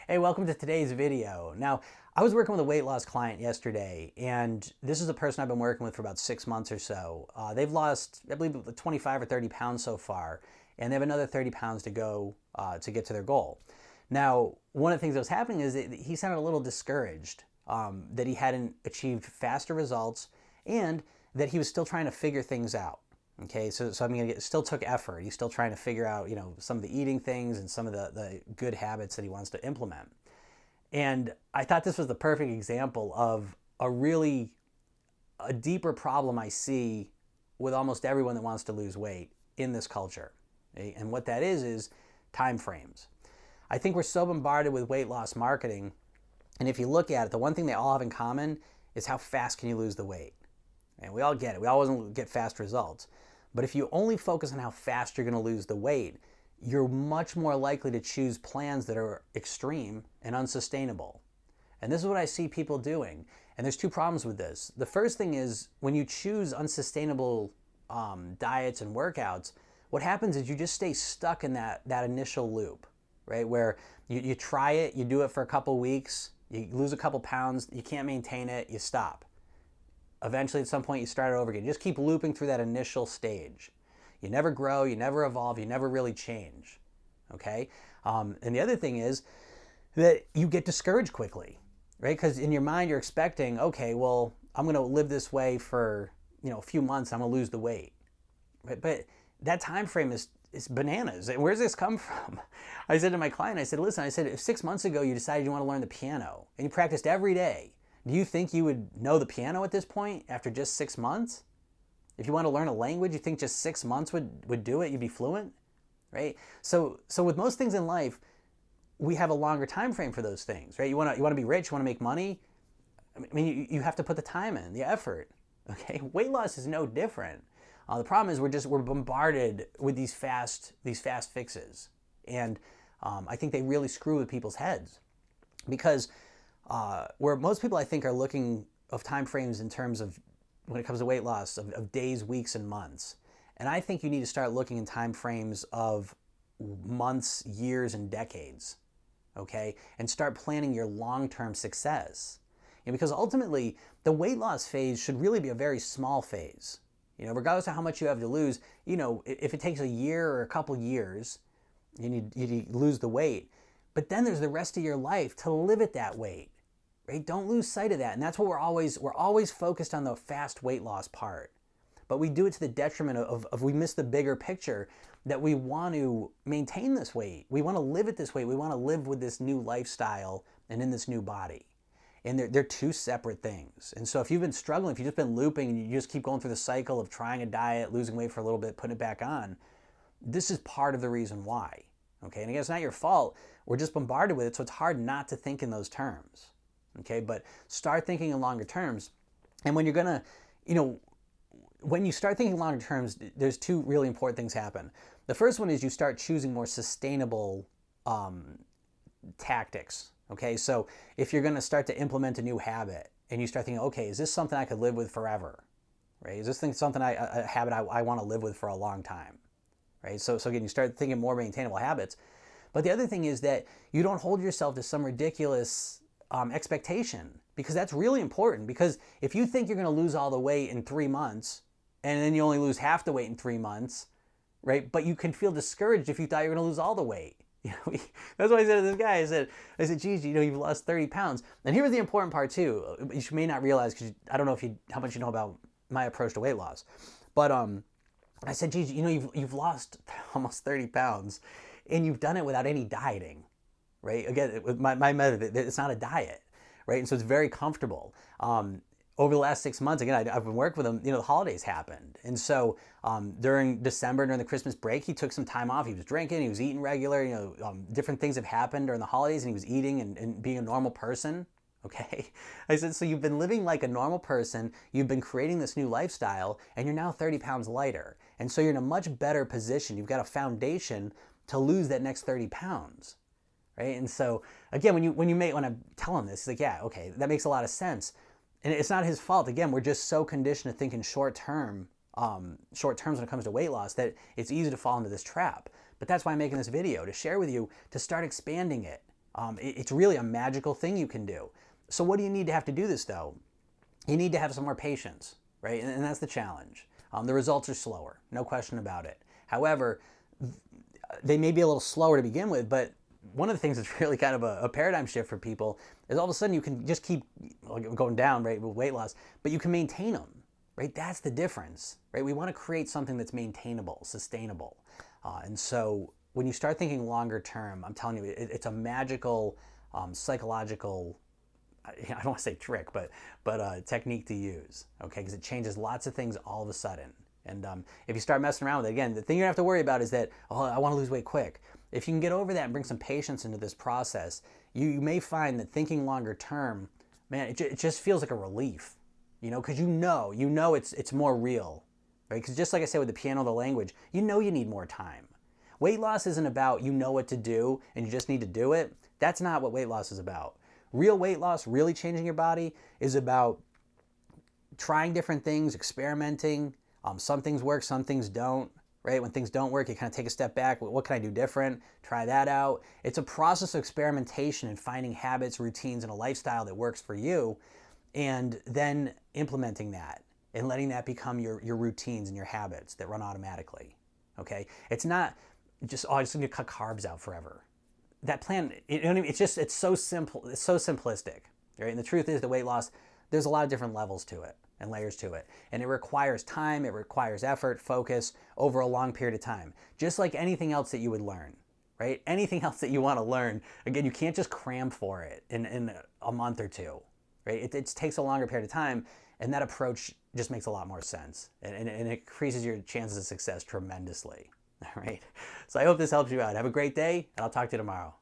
Hey, welcome to today's video. Now, I was working with a weight loss client yesterday, and this is a person I've been working with for about 6 months or so. They've lost, I believe, 25 or 30 pounds so far, and they have another 30 pounds to go to get to their goal. Now, one of the things that was happening is that he sounded a little discouraged that he hadn't achieved faster results and that he was still trying to figure things out. Okay, so I mean, it still took effort. He's still trying to figure out, some of the eating things and some of the good habits that he wants to implement. And I thought this was the perfect example of a deeper problem I see with almost everyone that wants to lose weight in this culture. Okay? And what that is time frames. I think we're so bombarded with weight loss marketing, and if you look at it, the one thing they all have in common is how fast can you lose the weight. And we all get it. We all want to get fast results. But if you only focus on how fast you're going to lose the weight, you're much more likely to choose plans that are extreme and unsustainable. And this is what I see people doing. And there's two problems with this. The first thing is when you choose unsustainable diets and workouts, what happens is you just stay stuck in that initial loop, right? Where you try it, you do it for a couple weeks, you lose a couple pounds, you can't maintain it, you stop. Eventually, at some point, you start it over again. You just keep looping through that initial stage. You never grow, you never evolve, you never really change, okay? And the other thing is that you get discouraged quickly, right? Because in your mind, you're expecting, okay, well, I'm going to live this way for a few months, I'm going to lose the weight. But that time frame is bananas. Where's this come from? I said to my client, listen, if 6 months ago you decided you want to learn the piano and you practiced every day, do you think you would know the piano at this point after just 6 months? If you want to learn a language, you think just 6 months would do it? You'd be fluent, right? So with most things in life, we have a longer time frame for those things, right? You want to be rich, you want to make money. I mean, you have to put the time in, the effort. Okay, weight loss is no different. The problem is we're bombarded with these fast fixes, and I think they really screw with people's heads because. Where most people I think are looking of time frames in terms of when it comes to weight loss of days, weeks, and months. And I think you need to start looking in time frames of months, years, and decades, okay? And start planning your long-term success. Because ultimately, the weight loss phase should really be a very small phase. Regardless of how much you have to lose, if it takes a year or a couple years, you lose the weight. But then there's the rest of your life to live at that weight, right? Don't lose sight of that. And that's what we're always focused on, the fast weight loss part. But we do it to the detriment of we miss the bigger picture that we want to maintain this weight. We want to live at this weight. We want to live with this new lifestyle and in this new body. And they're two separate things. And so if you've been struggling, if you've just been looping and you just keep going through the cycle of trying a diet, losing weight for a little bit, putting it back on, this is part of the reason why. Okay, and again, it's not your fault. We're just bombarded with it, so it's hard not to think in those terms. Okay, but start thinking in longer terms. And when you're gonna, when you start thinking longer terms, there's two really important things happen. The first one is you start choosing more sustainable tactics. Okay, so if you're gonna start to implement a new habit and you start thinking, okay, is this something I could live with forever? Right? Is this thing something a habit I want to live with for a long time? Right? So again, you start thinking more maintainable habits. But the other thing is that you don't hold yourself to some ridiculous expectation, because that's really important. Because if you think you're going to lose all the weight in 3 months and then you only lose half the weight in 3 months, right? But you can feel discouraged if you thought you were going to lose all the weight. That's what I said to this guy. I said, geez, you've lost 30 pounds. And here's the important part too. You may not realize, because I don't know how much you know about my approach to weight loss, but I said, geez, you've lost almost 30 pounds and you've done it without any dieting, right? Again, with my method, it's not a diet, right? And so it's very comfortable. Over the last 6 months, again, I've been working with him, the holidays happened. And so during December, during the Christmas break, he took some time off. He was drinking, he was eating regular, different things have happened during the holidays, and he was eating and being a normal person. Okay, I said, so you've been living like a normal person, you've been creating this new lifestyle, and you're now 30 pounds lighter. And so you're in a much better position. You've got a foundation to lose that next 30 pounds, right? And so, again, when I tell him this, he's like, yeah, okay, that makes a lot of sense. And it's not his fault. Again, we're just so conditioned to think in short terms when it comes to weight loss that it's easy to fall into this trap. But that's why I'm making this video, to share with you, to start expanding it. It's really a magical thing you can do. So what do you need to have to do this though? You need to have some more patience, right? And that's the challenge. The results are slower, no question about it. However, they may be a little slower to begin with, but one of the things that's really kind of a paradigm shift for people is all of a sudden you can just keep going down, right, with weight loss, but you can maintain them, right? That's the difference, right? We want to create something that's maintainable, sustainable. And so when you start thinking longer term, I'm telling you, it's a magical psychological, I don't want to say trick, but technique to use, okay? Because it changes lots of things all of a sudden. And if you start messing around with it, again, the thing you have to worry about is that, oh, I want to lose weight quick. If you can get over that and bring some patience into this process, you may find that thinking longer term, man, it just feels like a relief, you know, because you know it's more real, right? Because just like I said with the piano, the language, you know you need more time. Weight loss isn't about you know what to do and you just need to do it. That's not what weight loss is about. Real weight loss, really changing your body, is about trying different things, experimenting. Some things work, some things don't, right? When things don't work, you kind of take a step back. What can I do different? Try that out. It's a process of experimentation and finding habits, routines, and a lifestyle that works for you, and then implementing that and letting that become your routines and your habits that run automatically, okay? It's not just, oh, I just need to cut carbs out forever. That plan, you know what I mean? It's so simple, it's so simplistic, right? And the truth is the weight loss, there's a lot of different levels to it and layers to it. And it requires time, it requires effort, focus over a long period of time. Just like anything else that you would learn, right? Anything else that you want to learn, again, you can't just cram for it in a month or two, right? It takes a longer period of time, and that approach just makes a lot more sense. And it increases your chances of success tremendously, all right? So I hope this helps you out. Have a great day, and I'll talk to you tomorrow.